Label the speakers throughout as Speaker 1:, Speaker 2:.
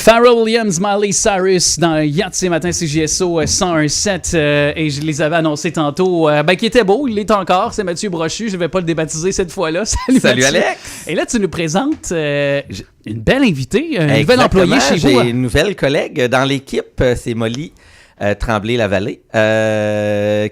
Speaker 1: Pharrell Williams, Miley Cyrus dans Yacht ce matin CJSO 101.7 et je les avais annoncés tantôt qui était beau, il l'est encore, c'est Mathieu Brochu, je ne vais pas le débaptiser cette fois-là. Salut Mathieu.
Speaker 2: Alex!
Speaker 1: Et là tu nous présentes une belle invitée, un nouvel employé chez vous.
Speaker 2: J'ai une nouvelle collègue dans l'équipe, c'est Molly Tremblay-Lavallée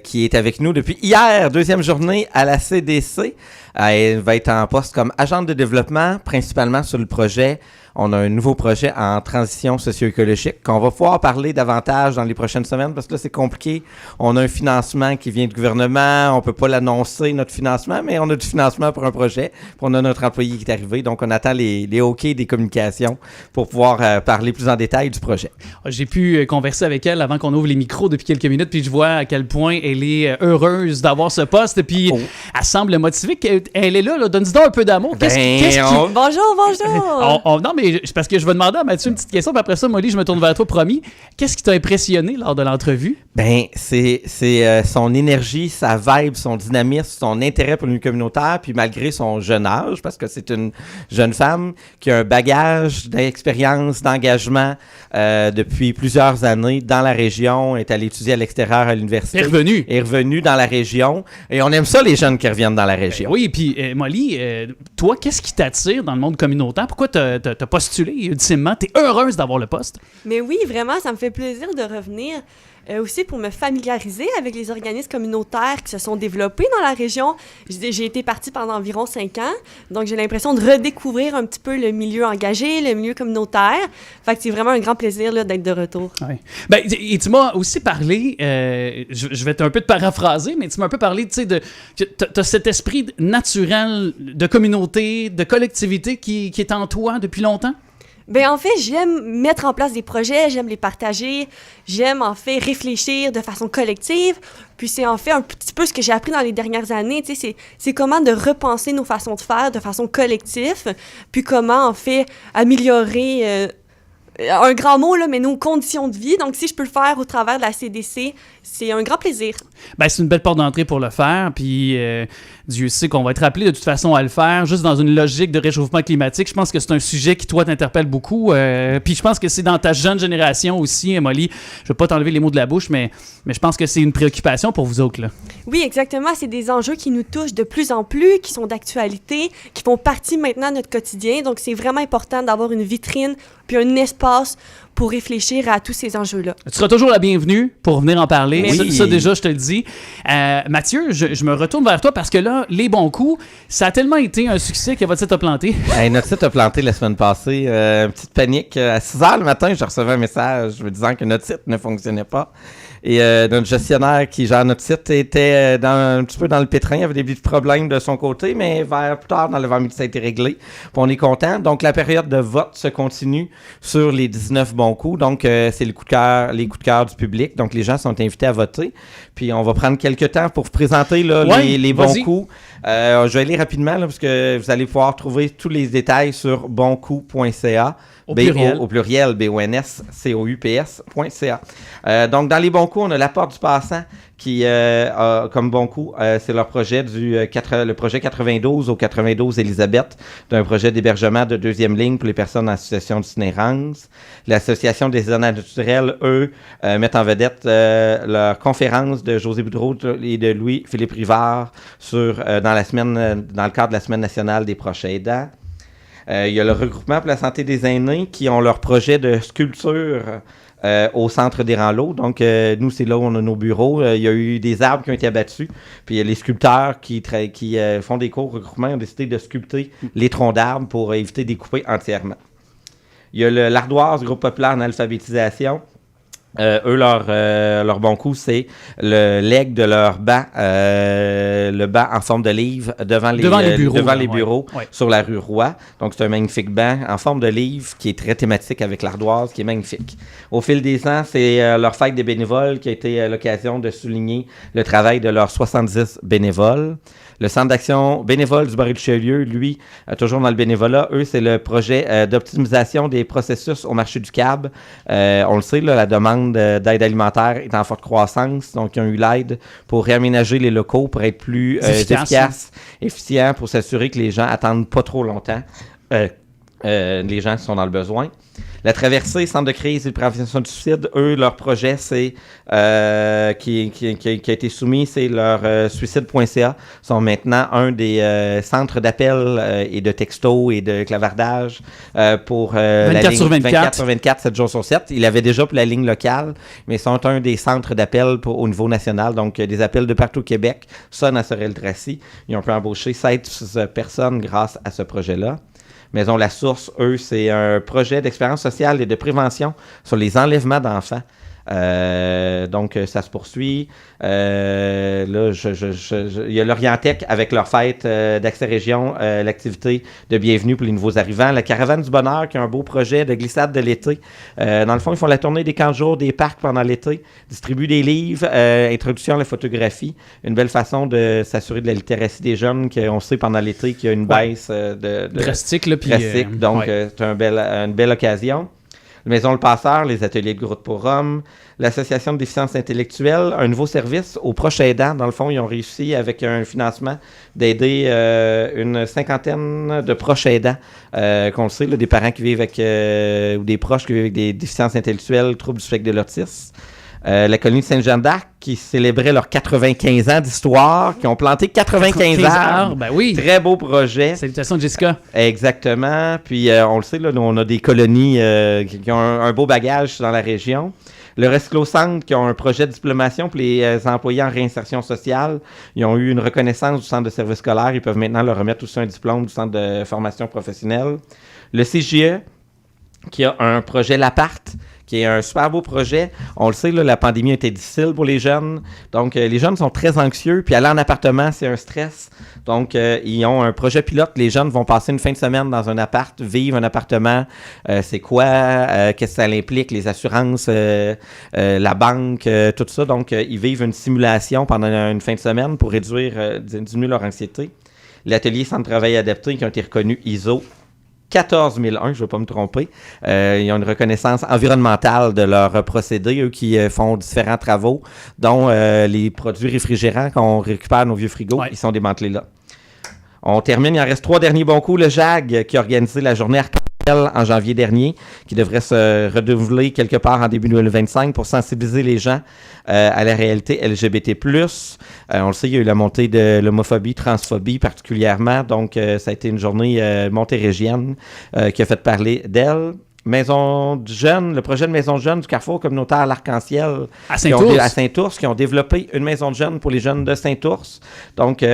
Speaker 2: qui est avec nous depuis hier, deuxième journée à la CDC. Elle va être en poste comme agente de développement, principalement sur le projet. On a un nouveau projet en transition socio-écologique qu'on va pouvoir parler davantage dans les prochaines semaines parce que là, c'est compliqué. On a un financement qui vient du gouvernement. On peut pas l'annoncer, notre financement, mais on a du financement pour un projet. Puis on a notre employé qui est arrivé. Donc, on attend les OK des communications pour pouvoir parler plus en détail du projet.
Speaker 1: J'ai pu converser avec elle avant qu'on ouvre les micros depuis quelques minutes, puis je vois à quel point elle est heureuse d'avoir ce poste. Puis elle semble motivée. Elle est là. Donne-nous donc un peu d'amour.
Speaker 3: Bonjour.
Speaker 1: Non, mais c'est parce que je vais demander à Mathieu une petite question, puis après ça, Molly, je me tourne vers toi, promis. Qu'est-ce qui t'a impressionné lors de l'entrevue?
Speaker 2: C'est son énergie, sa vibe, son dynamisme, son intérêt pour le milieu communautaire, puis malgré son jeune âge, parce que c'est une jeune femme qui a un bagage d'expérience, d'engagement depuis plusieurs années dans la région, est allée étudier à l'extérieur à l'université. Est revenue dans la région. Et on aime ça, les jeunes qui reviennent dans la région.
Speaker 1: Oui, puis Molly, toi, qu'est-ce qui t'attire dans le monde communautaire? Pourquoi t'as postulé ultimement? T'es heureuse d'avoir le poste?
Speaker 3: Mais oui, vraiment, ça me fait plaisir de revenir. Aussi pour me familiariser avec les organismes communautaires qui se sont développés dans la région. J'ai été partie pendant environ 5 ans, donc j'ai l'impression de redécouvrir un petit peu le milieu engagé, le milieu communautaire. Fait que c'est vraiment un grand plaisir là, d'être de retour.
Speaker 1: Oui. Et tu m'as aussi parlé, je vais un peu te paraphraser, mais tu m'as un peu parlé, tu sais, t'as cet esprit naturel de communauté, de collectivité qui est en toi depuis longtemps?
Speaker 3: En fait, j'aime mettre en place des projets, j'aime les partager, j'aime en fait réfléchir de façon collective. Puis c'est en fait un petit peu ce que j'ai appris dans les dernières années, tu sais, c'est comment de repenser nos façons de faire de façon collective, puis comment en fait améliorer un grand mot, là, mais nos conditions de vie. Donc, si je peux le faire au travers de la CDC, c'est un grand plaisir.
Speaker 1: C'est une belle porte d'entrée pour le faire. Puis, Dieu sait qu'on va être appelé de toute façon à le faire, juste dans une logique de réchauffement climatique. Je pense que c'est un sujet qui, toi, t'interpelle beaucoup. Puis, je pense que c'est dans ta jeune génération aussi, Molly. Je ne vais pas t'enlever les mots de la bouche, mais je pense que c'est une préoccupation pour vous autres, là.
Speaker 3: Oui, exactement. C'est des enjeux qui nous touchent de plus en plus, qui sont d'actualité, qui font partie maintenant de notre quotidien. Donc, c'est vraiment important d'avoir une vitrine puis un espace pour réfléchir à tous ces enjeux-là.
Speaker 1: Tu seras toujours la bienvenue pour venir en parler.
Speaker 2: Oui.
Speaker 1: Ça, déjà, je te le dis. Mathieu, je me retourne vers toi parce que là, Les Bons Coups, ça a tellement été un succès que votre site a planté.
Speaker 2: Notre site a planté la semaine passée. Petite panique. À 6 h le matin, je recevais un message me disant que notre site ne fonctionnait pas. Et notre gestionnaire qui gère notre site était un petit peu dans le pétrin. Il y avait des petits problèmes de son côté, mais plus tard dans l'avant-midi, ça a été réglé. Puis on est content. Donc, la période de vote se continue sur les 19 bons coups. Donc, c'est les coups de cœur du public. Donc, les gens sont invités à voter. Puis, on va prendre quelques temps pour vous présenter là, les bons coups. Je vais aller rapidement là, parce que vous allez pouvoir trouver tous les détails sur boncoup.ca.
Speaker 1: Au pluriel.
Speaker 2: Au pluriel, BONSCOUPS.ca. Donc, dans les bons coups, on a la Porte du Passant qui a comme bon coup, c'est leur projet le projet 92 au 92 Élisabeth, d'un projet d'hébergement de deuxième ligne pour les personnes en situation d'itinérance. L'Association des zones naturelles, eux, mettent en vedette leur conférence de José Boudreau et de Louis-Philippe Rivard dans le cadre de la Semaine nationale des proches aidants. Il y a le regroupement pour la santé des aînés qui ont leur projet de sculpture au centre des Rangs-Lots. Donc, nous, c'est là où on a nos bureaux. Il y a eu des arbres qui ont été abattus. Puis, les sculpteurs qui font des cours regroupement ont décidé de sculpter les troncs d'arbres pour éviter de les couper entièrement. Il y a l'Ardoise, groupe populaire en alphabétisation. Eux, leur bon coup, c'est le leg de leur banc, le banc en forme de livre devant les bureaux
Speaker 1: ouais.
Speaker 2: Sur la rue Roy. Donc, c'est un magnifique banc en forme de livre qui est très thématique avec l'Ardoise, qui est magnifique. Au fil des ans, c'est leur fête des bénévoles qui a été l'occasion de souligner le travail de leurs 70 bénévoles. Le Centre d'action bénévole du Baril-Richelieu, lui, toujours dans le bénévolat, eux, c'est le projet d'optimisation des processus au marché du cab. On le sait, là, la demande d'aide alimentaire est en forte croissance, donc ils ont eu l'aide pour réaménager les locaux pour être plus efficaces, efficients, pour s'assurer que les gens attendent pas trop longtemps. Les gens qui sont dans le besoin. La Traversée, Centre de crise et de prévention du suicide, eux, leur projet, c'est qui a été soumis, c'est leur suicide.ca, sont maintenant un des centres d'appel et de textos et de clavardage pour la
Speaker 1: 24
Speaker 2: ligne
Speaker 1: sur 24.
Speaker 2: 24 sur 24, 7 jours sur 7. Ils l'avaient déjà pour la ligne locale, mais sont un des centres d'appel au niveau national, donc des appels de partout au Québec sonnent à Sorel-Tracy. Ils ont pu embaucher 16 personnes grâce à ce projet-là. Maison La Source, eux, c'est un projet d'expérience sociale et de prévention sur les enlèvements d'enfants. Donc, ça se poursuit. Là, il y a l'Orientec avec leur fête d'Accès Région, l'activité de bienvenue pour les nouveaux arrivants. La Caravane du Bonheur, qui a un beau projet de glissade de l'été. Dans le fond, ils font la tournée des camps de jour, des parcs pendant l'été, distribuent des livres, introduction à la photographie. Une belle façon de s'assurer de la littératie des jeunes, qu'on sait pendant l'été qu'il y a une baisse
Speaker 1: drastique. Là,
Speaker 2: drastique. Donc, c'est une belle occasion. La Maison Le Passeur, les ateliers de Grotte pour Rome, l'Association de déficience intellectuelle, un nouveau service aux proches aidants. Dans le fond, ils ont réussi avec un financement d'aider une cinquantaine de proches aidants, qu'on le sait, là, des parents qui vivent avec, ou des proches qui vivent avec des déficiences intellectuelles, troubles du spectre de l'autisme. La colonie de Sainte-Jeanne-d'Arc qui célébrait leurs 95 ans d'histoire, qui ont planté 95 arbres.
Speaker 1: Ben oui.
Speaker 2: Très beau projet.
Speaker 1: Salutations Jessica.
Speaker 2: Exactement. Puis on le sait, là, on a des colonies qui ont un beau bagage dans la région. Le Recyclo-Centre, qui ont un projet de diplomation pour les employés en réinsertion sociale. Ils ont eu une reconnaissance du centre de service scolaire. Ils peuvent maintenant leur remettre aussi un diplôme du centre de formation professionnelle. Le CJE, qui a un projet L'Appart, qui est un super beau projet. On le sait, là, la pandémie a été difficile pour les jeunes. Donc, les jeunes sont très anxieux. Puis aller en appartement, c'est un stress. Donc, ils ont un projet pilote. Les jeunes vont passer une fin de semaine dans un appart, vivre un appartement. C'est quoi? Qu'est-ce que ça implique? Les assurances, la banque, tout ça. Donc, ils vivent une simulation pendant une fin de semaine pour diminuer leur anxiété. L'atelier Centre de travail adapté qui ont été reconnus ISO 14001, je ne vais pas me tromper. Ils ont une reconnaissance environnementale de leurs procédés, eux qui font différents travaux, dont les produits réfrigérants qu'on récupère nos vieux frigos, ils sont démantelés là. On termine, il en reste 3 derniers bons coups. Le JAG qui a organisé la journée Arc-en-Ciel en janvier dernier, qui devrait se renouveler quelque part en début 2025 pour sensibiliser les gens à la réalité LGBT+. On le sait, il y a eu la montée de l'homophobie, transphobie particulièrement. Donc, ça a été une journée montérégienne qui a fait parler d'elle. Maison de jeunes, le projet de maison de jeunes du Carrefour communautaire L'Arc-en-Ciel
Speaker 1: à Saint-Ours,
Speaker 2: qui ont développé une maison de jeunes pour les jeunes de Saint-Ours. Donc,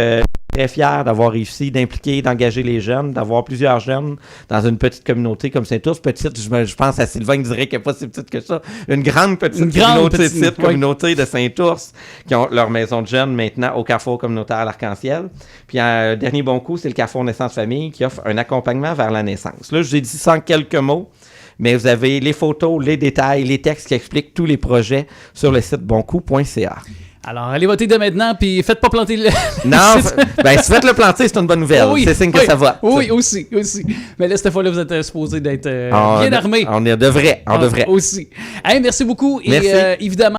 Speaker 2: très fier d'avoir réussi d'impliquer, d'engager les jeunes, d'avoir plusieurs jeunes dans une petite communauté comme Saint-Ours. Petite, je pense à Sylvain qui dirait qu'elle n'est pas si petite que ça. Une grande communauté de Saint-Ours qui ont leur maison de jeunes maintenant au Carrefour communautaire L'Arc-en-Ciel. Puis un dernier bon coup, c'est le Carrefour Naissance Famille qui offre un accompagnement vers la naissance. Là, je vous ai dit ça en quelques mots, mais vous avez les photos, les détails, les textes qui expliquent tous les projets sur le site boncoup.ca.
Speaker 1: Alors, allez voter dès maintenant, puis faites pas planter le...
Speaker 2: Non, si faites le planter, c'est une bonne nouvelle. Oui, c'est signe que ça va.
Speaker 1: Oui, aussi. Mais là, cette fois-là, vous êtes supposé d'être bien armé.
Speaker 2: On devrait.
Speaker 1: Aussi. Hey, merci beaucoup.
Speaker 2: Merci.
Speaker 1: Et évidemment,